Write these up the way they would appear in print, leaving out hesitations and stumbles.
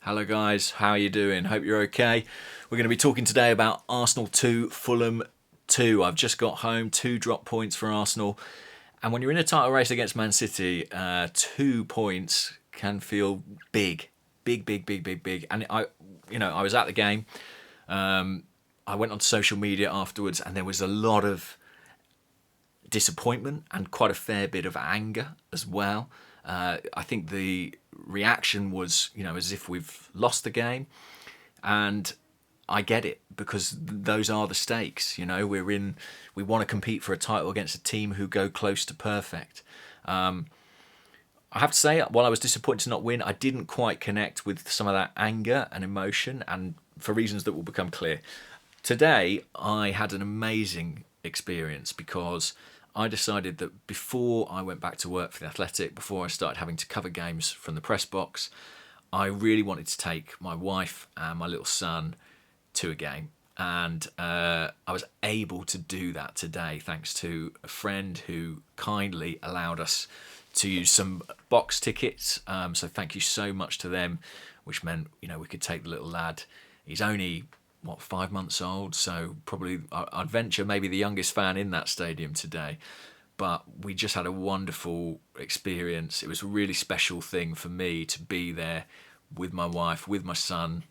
Hello guys, how are you doing? Hope you're okay. We're going to be talking today about Arsenal 2, Fulham 2. I've just got home, 2 drop points for Arsenal. And when you're in a title race against Man City, 2 points can feel big. Big, big, big, big, big. And I was at the game. I went on social media afterwards and there was a lot of disappointment and quite a fair bit of anger as well. I think the reaction was, as if we've lost the game, and I get it because those are the stakes. We want to compete for a title against a team who go close to perfect. I have to say, while I was disappointed to not win, I didn't quite connect with some of that anger and emotion, and for reasons that will become clear. Today, I had an amazing experience because I decided that before I went back to work for The Athletic, before I started having to cover games from the press box, I really wanted to take my wife and my little son to a game. And I was able to do that today thanks to a friend who kindly allowed us to use some box tickets. So thank you so much to them, which meant, we could take the little lad. He's only 5 months old, so probably I'd venture maybe the youngest fan in that stadium today. But we just had a wonderful experience. It was a really special thing for me to be there with my wife, with my son.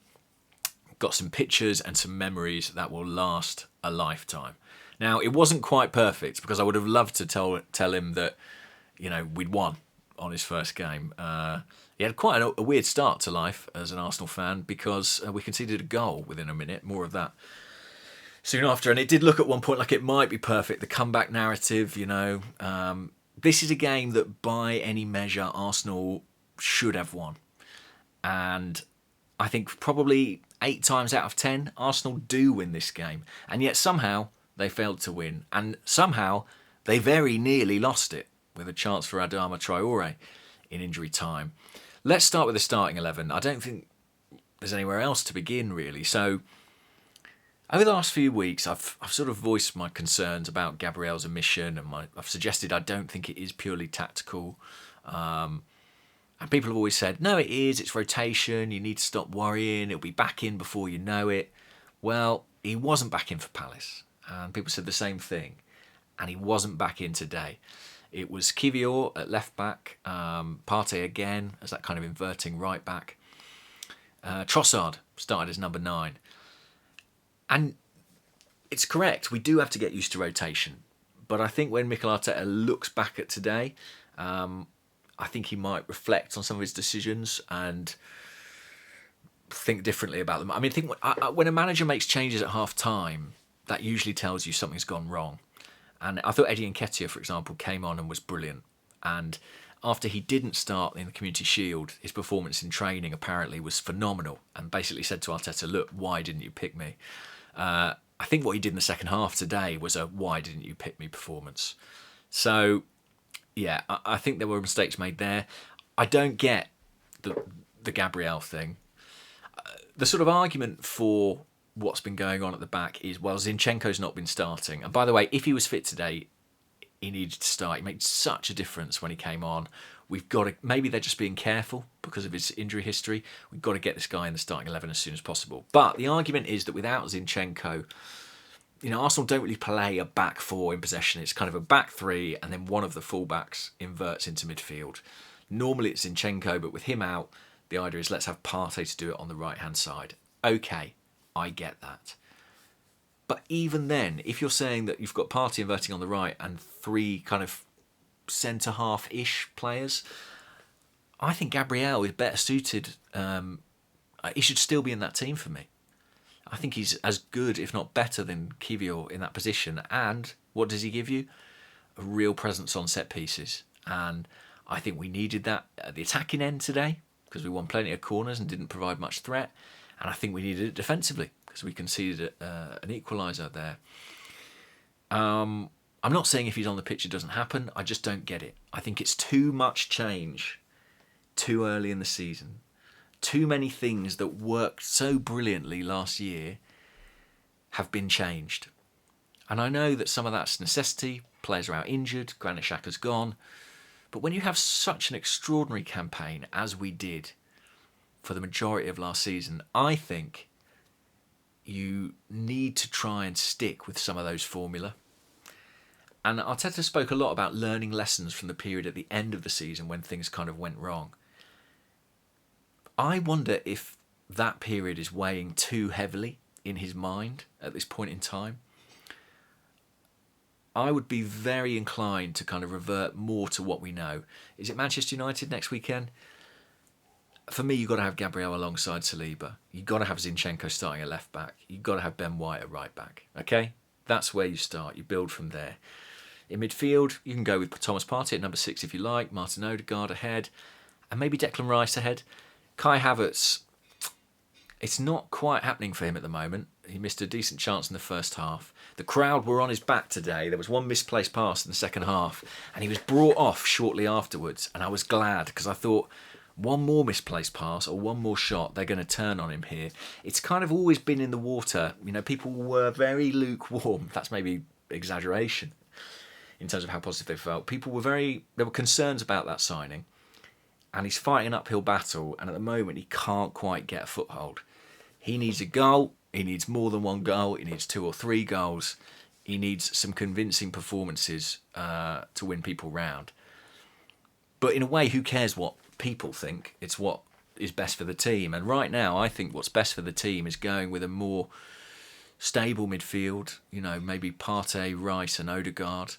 Got some pictures and some memories that will last a lifetime. Now, it wasn't quite perfect because I would have loved to tell him that, we'd won on his first game. He had quite a weird start to life as an Arsenal fan because we conceded a goal within a minute. More of that soon after. And it did look at one point like it might be perfect. The comeback narrative, this is a game that by any measure Arsenal should have won. And I think probably 8 times out of 10, Arsenal do win this game. And yet somehow they failed to win. And somehow they very nearly lost it with a chance for Adama Traore in injury time. Let's start with the starting 11. I don't think there's anywhere else to begin, really. So, over the last few weeks, I've sort of voiced my concerns about Gabriel's omission, and I've suggested I don't think it is purely tactical. And people have always said, no, it is. It's rotation. You need to stop worrying. It'll be back in before you know it. Well, he wasn't back in for Palace, and people said the same thing. And he wasn't back in today. It was Kivior at left back, Partey again as that kind of inverting right back. Trossard started as number 9. And it's correct, we do have to get used to rotation. But I think when Mikel Arteta looks back at today, I think he might reflect on some of his decisions and think differently about them. I mean, when a manager makes changes at half time, that usually tells you something's gone wrong. And I thought Eddie Nketiah, for example, came on and was brilliant. And after he didn't start in the Community Shield, his performance in training apparently was phenomenal and basically said to Arteta, look, why didn't you pick me? I think what he did in the second half today was a why didn't you pick me performance. So, yeah, I think there were mistakes made there. I don't get the Gabriel thing. The sort of argument for what's been going on at the back is, well, Zinchenko's not been starting. And by the way, if he was fit today, he needed to start. He made such a difference when he came on. We've got to, maybe they're just being careful because of his injury history. We've got to get this guy in the starting 11 as soon as possible. But the argument is that without Zinchenko, Arsenal don't really play a back 4 in possession. It's kind of a back 3 and then one of the fullbacks inverts into midfield. Normally it's Zinchenko, but with him out, the idea is let's have Partey to do it on the right-hand side. Okay, I get that. But even then, if you're saying that you've got Partey inverting on the right and 3 kind of centre-half-ish players, I think Gabriel is better suited. He should still be in that team for me. I think he's as good, if not better, than Kivior in that position. And what does he give you? A real presence on set pieces. And I think we needed that at the attacking end today because we won plenty of corners and didn't provide much threat. And I think we needed it defensively because we conceded an equaliser there. I'm not saying if he's on the pitch it doesn't happen. I just don't get it. I think it's too much change too early in the season. Too many things that worked so brilliantly last year have been changed. And I know that some of that's necessity. Players are out injured. Granit Xhaka's gone. But when you have such an extraordinary campaign as we did, for the majority of last season, I think you need to try and stick with some of those formula. And Arteta spoke a lot about learning lessons from the period at the end of the season when things kind of went wrong. I wonder if that period is weighing too heavily in his mind at this point in time. I would be very inclined to kind of revert more to what we know. Is it Manchester United next weekend? For me, you've got to have Gabriel alongside Saliba. You've got to have Zinchenko starting at left back. You've got to have Ben White at right back. Okay? That's where you start. You build from there. In midfield, you can go with Thomas Partey at number 6 if you like, Martin Odegaard ahead, and maybe Declan Rice ahead. Kai Havertz, it's not quite happening for him at the moment. He missed a decent chance in the first half. The crowd were on his back today. There was one misplaced pass in the second half, and he was brought off shortly afterwards, and I was glad because I thought one more misplaced pass or one more shot, they're going to turn on him here. It's kind of always been in the water. You know, people were very lukewarm. That's maybe exaggeration in terms of how positive they felt. There were concerns about that signing, and he's fighting an uphill battle, and at the moment he can't quite get a foothold. He needs a goal. He needs more than one goal. He needs 2 or 3 goals. He needs some convincing performances to win people round. But in a way, who cares what people think? It's what is best for the team. And right now, I think what's best for the team is going with a more stable midfield, you know, maybe Partey, Rice and Odegaard,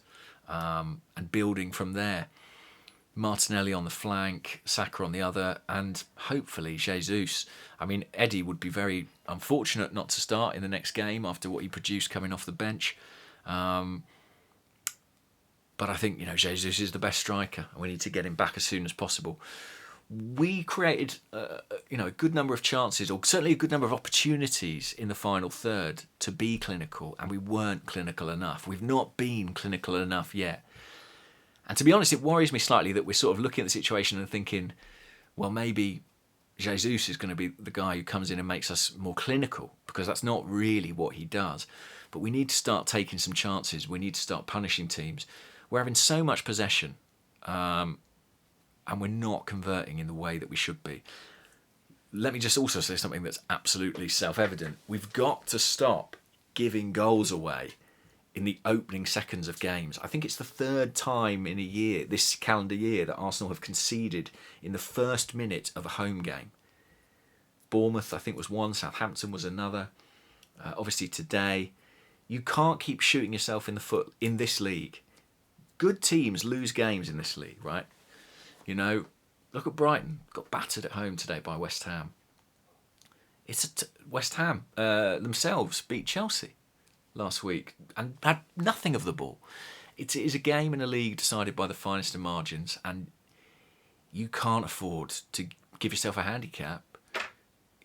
and building from there. Martinelli on the flank, Saka on the other, and hopefully Jesus. I mean, Eddie would be very unfortunate not to start in the next game after what he produced coming off the bench. But I think, you know, Jesus is the best striker, and we need to get him back as soon as possible. We created, a good number of chances, or certainly a good number of opportunities in the final third to be clinical, and we weren't clinical enough. We've not been clinical enough yet. And to be honest, it worries me slightly that we're sort of looking at the situation and thinking, well, maybe Jesus is going to be the guy who comes in and makes us more clinical, because that's not really what he does. But we need to start taking some chances. We need to start punishing teams. We're having so much possession, and we're not converting in the way that we should be. Let me just also say something that's absolutely self-evident. We've got to stop giving goals away in the opening seconds of games. I think it's the 3rd time in a year, this calendar year, that Arsenal have conceded in the first minute of a home game. Bournemouth, I think, was one. Southampton was another. Obviously today. You can't keep shooting yourself in the foot in this league. Good teams lose games in this league, right? You know, look at Brighton. Got battered at home today by West Ham. West Ham themselves beat Chelsea last week and had nothing of the ball. It is a game in a league decided by the finest of margins, and you can't afford to give yourself a handicap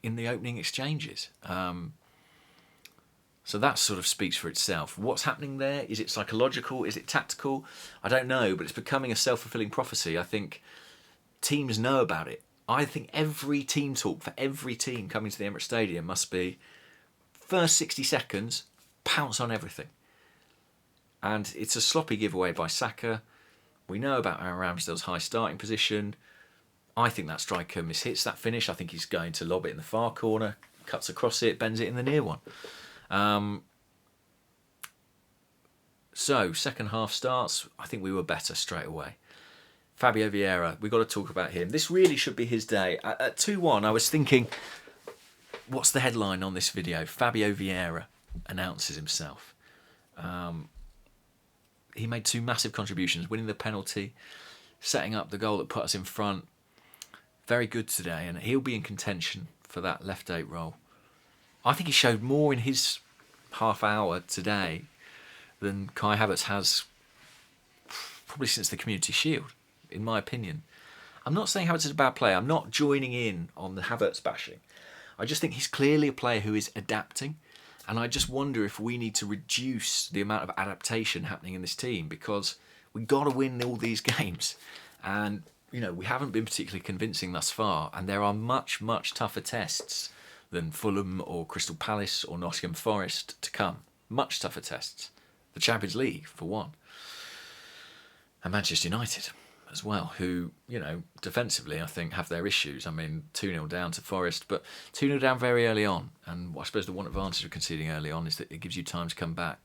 in the opening exchanges. So that sort of speaks for itself. What's happening there? Is it psychological? Is it tactical? I don't know, but it's becoming a self-fulfilling prophecy. I think teams know about it. I think every team talk for every team coming to the Emirates Stadium must be first 60 seconds, pounce on everything. And it's a sloppy giveaway by Saka. We know about Aaron Ramsdale's high starting position. I think that striker mishits that finish. I think he's going to lob it in the far corner, cuts across it, bends it in the near one. So, second half starts. I think we were better straight away. Fabio Vieira, we've got to talk about him. This really should be his day. At 2-1, I was thinking, what's the headline on this video? Fabio Vieira announces himself. He made 2 massive contributions, winning the penalty, setting up the goal that put us in front. Very good today, and he'll be in contention for that left 8 role. I think he showed more in his half hour today than Kai Havertz has probably since the Community Shield, in my opinion. I'm not saying Havertz is a bad player. I'm not joining in on the Havertz bashing. I just think he's clearly a player who is adapting, and I just wonder if we need to reduce the amount of adaptation happening in this team, because we've got to win all these games. And, you know, we haven't been particularly convincing thus far, and there are much, much tougher tests than Fulham or Crystal Palace or Nottingham Forest to come. Much tougher tests. The Champions League, for one. And Manchester United. as well, who, defensively, I think have their issues. I mean, 2-0 down to Forest, but 2-0 down very early on. And I suppose the one advantage of conceding early on is that it gives you time to come back.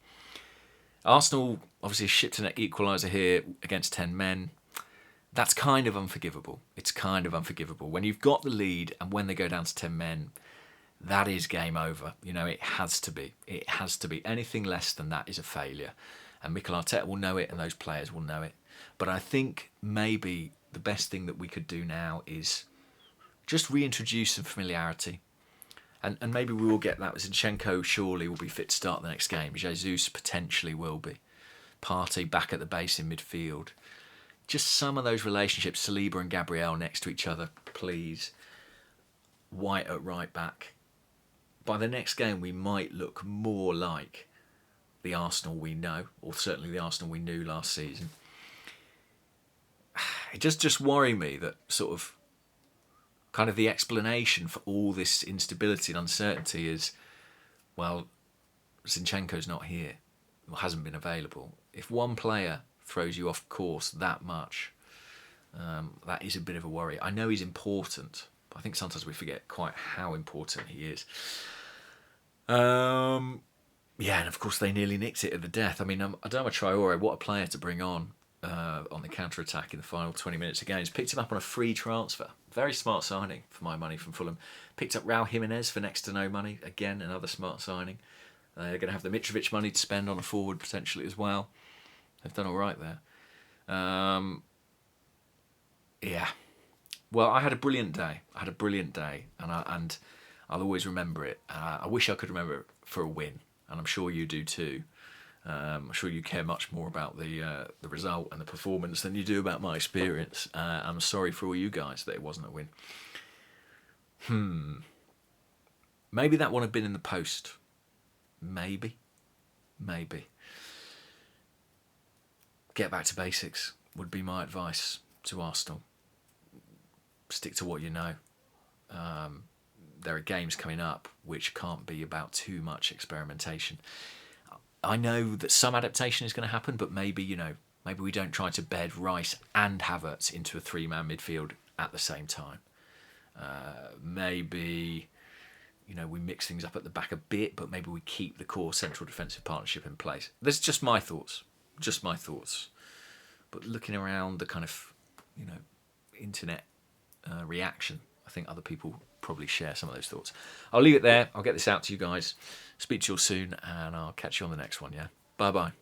Arsenal obviously shipped an equaliser here against 10 men. That's kind of unforgivable. It's kind of unforgivable. When you've got the lead and when they go down to 10 men, that is game over. It has to be. It has to be. Anything less than that is a failure. And Mikel Arteta will know it and those players will know it. But I think maybe the best thing that we could do now is just reintroduce some familiarity. And maybe we will get that. Zinchenko surely will be fit to start the next game. Jesus potentially will be. Partey back at the base in midfield. Just some of those relationships, Saliba and Gabriel next to each other, please. White at right back. By the next game, we might look more like the Arsenal we know, or certainly the Arsenal we knew last season. It does just worry me that sort of kind of the explanation for all this instability and uncertainty is, well, Zinchenko's not here, or hasn't been available. If one player throws you off course that much, that is a bit of a worry. I know he's important, but I think sometimes we forget quite how important he is. Yeah, and of course they nearly nicked it at the death. I mean, Adama Traore, what a player to bring on the counter-attack in the final 20 minutes of games. Picked him up on a free transfer. Very smart signing for my money from Fulham. Picked up Raul Jimenez for next to no money. Again, another smart signing. They're going to have the Mitrovic money to spend on a forward potentially as well. They've done all right there. Yeah. Well, I had a brilliant day. And I'll always remember it. I wish I could remember it for a win, and I'm sure you do too. I'm sure you care much more about the result and the performance than you do about my experience. I'm sorry for all you guys that it wasn't a win. Maybe that would have been in the post. Maybe. Get back to basics would be my advice to Arsenal. Stick to what you know. There are games coming up which can't be about too much experimentation. I know that some adaptation is going to happen, but maybe we don't try to bed Rice and Havertz into a three-man midfield at the same time. Maybe we mix things up at the back a bit, but maybe we keep the core central defensive partnership in place. That's just my thoughts. But looking around the kind of internet reaction, I think other people probably share some of those thoughts. I'll leave it there. I'll get this out to you guys. Speak to you all soon, and I'll catch you on the next one. Yeah. Bye bye.